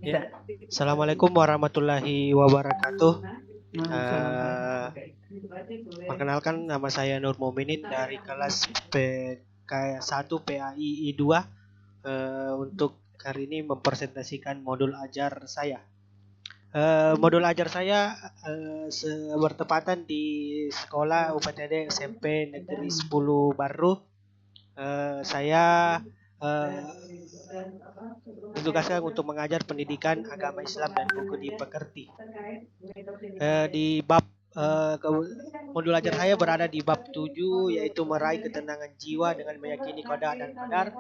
Ya. Assalamualaikum warahmatullahi wabarakatuh. Perkenalkan, nama saya Nur Muminin dari kelas PK1 PAI I2. Untuk hari ini mempresentasikan modul ajar saya. Modul ajar saya bertepatan di sekolah UPTD SMP Negeri 10 Baru. Saya ditugaskan untuk mengajar pendidikan agama Islam dan buku dipekerti. Di bab modul ajar saya berada di bab 7, yaitu meraih ketenangan jiwa dengan meyakini qada dan qadar,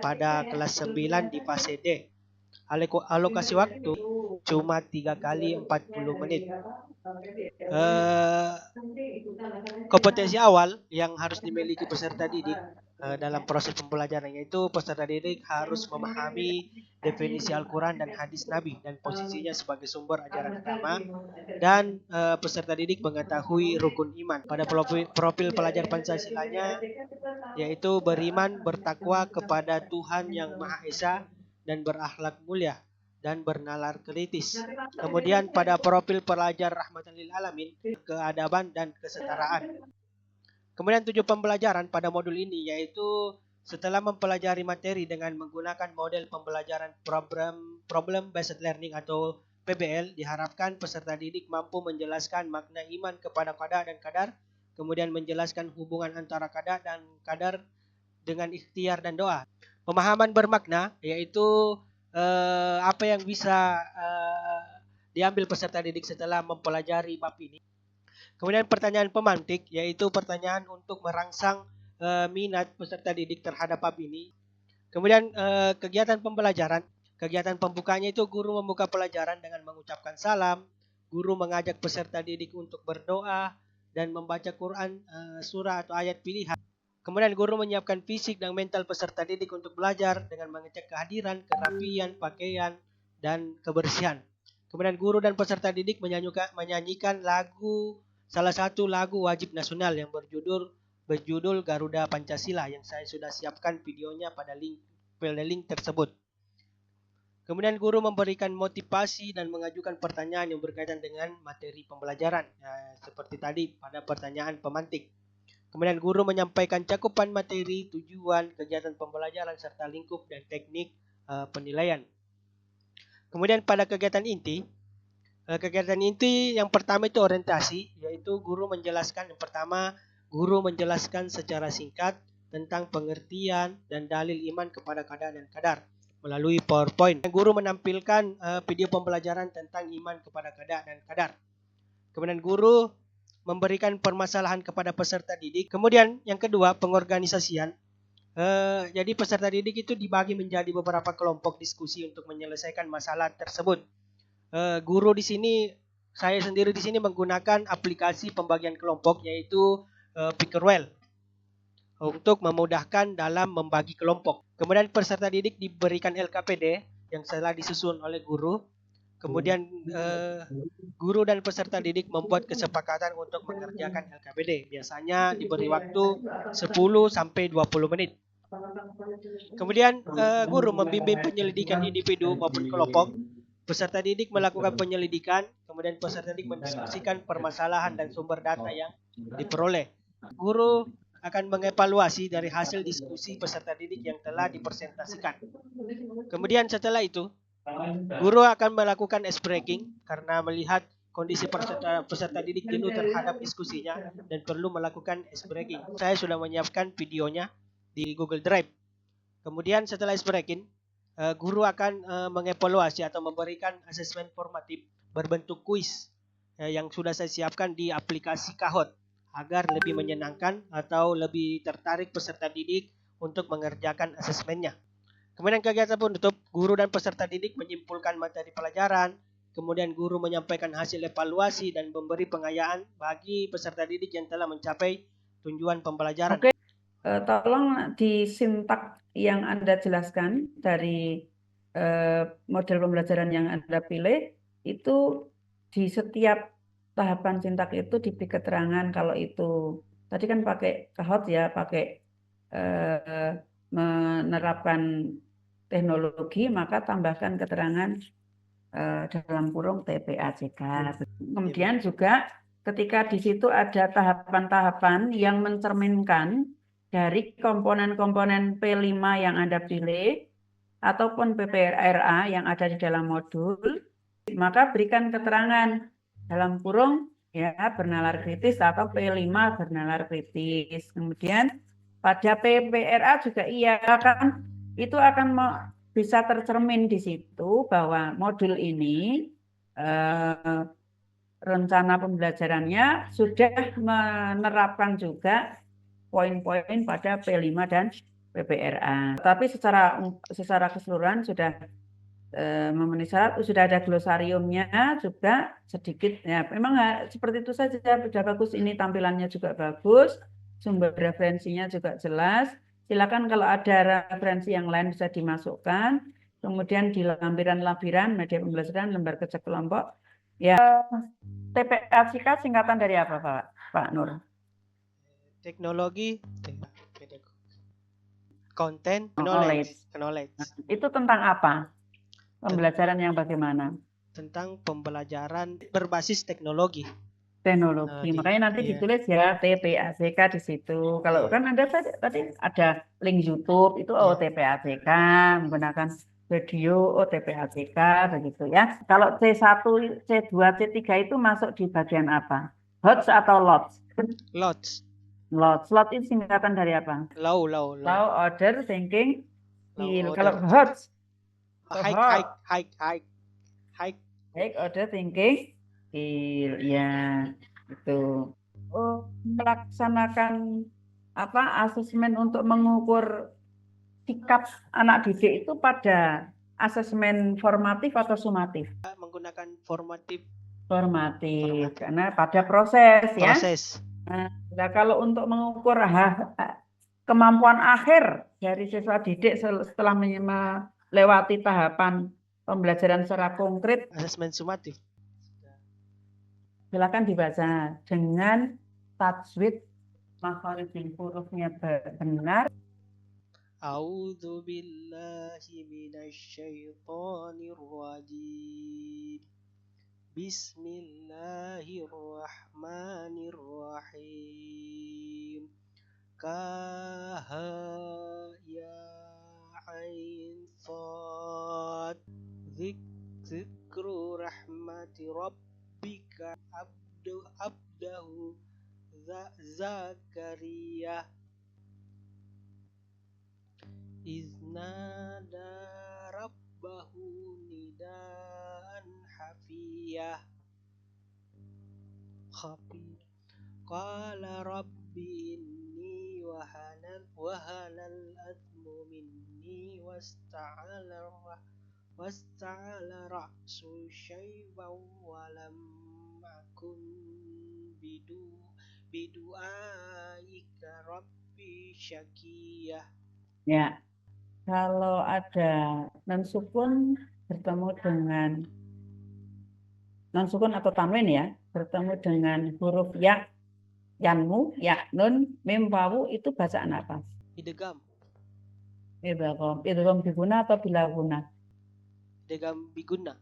pada kelas 9 di fase D. Alokasi waktu cuma 3 kali 40 menit. Kompetensi awal yang harus dimiliki peserta didik dalam proses pembelajaran, yaitu peserta didik harus memahami definisi Al-Quran dan hadis Nabi dan posisinya sebagai sumber ajaran agama, dan peserta didik mengetahui rukun iman. Pada profil pelajar Pancasilanya, yaitu beriman, bertakwa kepada Tuhan Yang Maha Esa, dan berakhlak mulia dan bernalar kritis. Kemudian pada profil pelajar rahmatan lil alamin, keadaban dan kesetaraan. Kemudian 7 pembelajaran pada modul ini, yaitu setelah mempelajari materi dengan menggunakan model pembelajaran problem based learning atau PBL, diharapkan peserta didik mampu menjelaskan makna iman kepada qada dan qadar, kemudian menjelaskan hubungan antara qada dan qadar dengan ikhtiar dan doa. Pemahaman bermakna, yaitu apa yang bisa diambil peserta didik setelah mempelajari bab ini. Kemudian pertanyaan pemantik, yaitu pertanyaan untuk merangsang minat peserta didik terhadap bab ini. Kemudian kegiatan pembelajaran, kegiatan pembukanya itu guru membuka pelajaran dengan mengucapkan salam, guru mengajak peserta didik untuk berdoa dan membaca Quran, surah atau ayat pilihan. Kemudian guru menyiapkan fisik dan mental peserta didik untuk belajar dengan mengecek kehadiran, kerapian, pakaian, dan kebersihan. Kemudian guru dan peserta didik menyanyikan salah satu lagu wajib nasional yang berjudul Garuda Pancasila, yang saya sudah siapkan videonya pada link tersebut. Kemudian guru memberikan motivasi dan mengajukan pertanyaan yang berkaitan dengan materi pembelajaran, seperti tadi pada pertanyaan pemantik. Kemudian guru menyampaikan cakupan materi, tujuan, kegiatan pembelajaran, serta lingkup dan teknik penilaian. Kemudian pada kegiatan inti yang pertama itu orientasi, yaitu guru menjelaskan secara singkat tentang pengertian dan dalil iman kepada qada dan qadar melalui PowerPoint. Guru menampilkan video pembelajaran tentang iman kepada qada dan qadar. Kemudian guru memberikan permasalahan kepada peserta didik. Kemudian yang kedua, pengorganisasian. Jadi peserta didik itu dibagi menjadi beberapa kelompok diskusi untuk menyelesaikan masalah tersebut. Guru di sini, saya sendiri di sini menggunakan aplikasi pembagian kelompok, yaitu Pickerwell, untuk memudahkan dalam membagi kelompok. Kemudian peserta didik diberikan LKPD yang telah disusun oleh guru. Kemudian guru dan peserta didik membuat kesepakatan untuk mengerjakan LKPD. Biasanya diberi waktu 10 sampai 20 menit. Kemudian guru membimbing penyelidikan individu maupun kelompok. Peserta didik melakukan penyelidikan, kemudian peserta didik mendiskusikan permasalahan dan sumber data yang diperoleh. Guru akan mengevaluasi dari hasil diskusi peserta didik yang telah dipresentasikan. Kemudian setelah itu, guru akan melakukan ice breaking karena melihat kondisi peserta didik jenuh terhadap diskusinya dan perlu melakukan ice breaking. Saya sudah menyiapkan videonya di Google Drive. Kemudian setelah ice breaking, guru akan mengevaluasi atau memberikan asesmen formatif berbentuk kuis yang sudah saya siapkan di aplikasi Kahoot agar lebih menyenangkan atau lebih tertarik peserta didik untuk mengerjakan asesmennya. Kemudian kegiatan penutup, guru dan peserta didik menyimpulkan materi pelajaran, kemudian guru menyampaikan hasil evaluasi dan memberi pengayaan bagi peserta didik yang telah mencapai tujuan pembelajaran. Oke. Tolong di sintak yang Anda jelaskan dari model pembelajaran yang Anda pilih, itu di setiap tahapan sintak itu diberi keterangan kalau itu tadi kan pakai Kahoot ya, pakai menerapkan teknologi, maka tambahkan keterangan dalam kurung TPAJK. Kemudian juga ketika di situ ada tahapan-tahapan yang mencerminkan dari komponen-komponen P5 yang Anda pilih ataupun PPRA yang ada di dalam modul, maka berikan keterangan dalam kurung ya bernalar kritis atau P5 bernalar kritis. Kemudian pada PPRA juga iya kan itu akan bisa tercermin di situ bahwa modul ini rencana pembelajarannya sudah menerapkan juga poin-poin pada P5 dan PPRA. Tapi secara keseluruhan sudah memenuhi syarat, sudah ada glosariumnya juga sedikit. Ya, memang seperti itu saja, sudah bagus. Ini tampilannya juga bagus, sumber referensinya juga jelas. Silakan kalau ada referensi yang lain bisa dimasukkan. Kemudian di lampiran-lampiran media pembelajaran, lembar kerja kelompok. Ya, TPAJK singkatan dari apa, Pak Nur? Teknologi, konten, Knowledge. knowledge. Itu tentang apa? Pembelajaran yang bagaimana? Tentang pembelajaran berbasis teknologi. Teknologi. Makanya nanti ditulis ya TPAJK di situ. Kalau kan Anda tadi ada link YouTube itu TPAJK menggunakan video TPAJK begitu ya. Kalau C1, C2, C3 itu masuk di bagian apa? HOTS atau LOTS? LOTS. LOTS. LOTS itu singkatan dari apa? Low. Low order thinking. Low Kalau order. HOTS? High order thinking. Ya, itu. Melaksanakan asesmen untuk mengukur sikap anak didik itu pada asesmen formatif atau sumatif? Menggunakan formatif. Formatif, karena pada proses. Ya. Nah, kalau untuk mengukur kemampuan akhir dari siswa didik setelah melewati tahapan pembelajaran secara konkret, asesmen sumatif. Silakan dibaca dengan tajwid makharijul hurufnya benar. A'udzu billahi minasyaitonir rajim. Bismillahirrahmanirrahim. Kaha ya ain sad. Zikru rahmati rabbika abdahu Zakaria iznada rabbahu nidaan hafiyah qala rabbi inni wahanal azmu minni wasta'ala ra'su syaiban walam akun bidu'aika rabbi syakiyah. Ya, kalau ada non sukun bertemu dengan non sukun atau tanwin ya, bertemu dengan huruf ya, yanmu, ya, nun, mim, wawu itu bacaan apa? Idgham. Idgham biguna atau bila guna? Idgham biguna.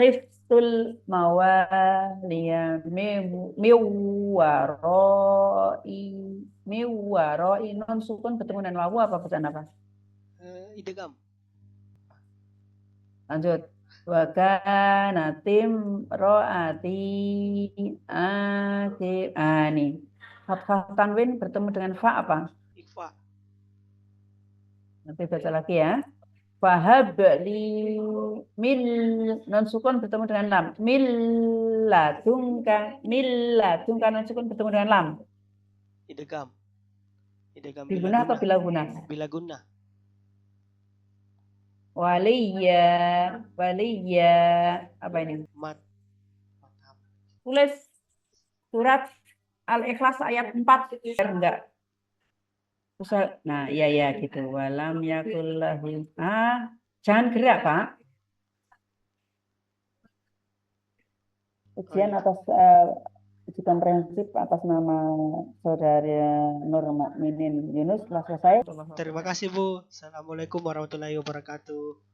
Khiftul mawaliya miwaroi non sukun bertemu dengan wawu apa bacaan apa? Idgham. Lanjut. Wa kana timroati ani. Fathah tanwin bertemu dengan fa apa? Ikhfa. Nanti baca lagi ya. Fahab li mil non sukun bertemu dengan lam. Milladunka non sukun bertemu dengan lam. Idgham. Biguna atau bila guna? Bila guna. Waliya apa ini? Tulis surat Al-Ikhlas ayat 4 enggak? Nah, ya gitu. Walam yakullahu. Jangan gerak, Pak. Ujian atas uji komprehensif atas nama Saudara Nur Mukminin Yunus telah selesai. Terima kasih Bu. Assalamualaikum warahmatullahi wabarakatuh.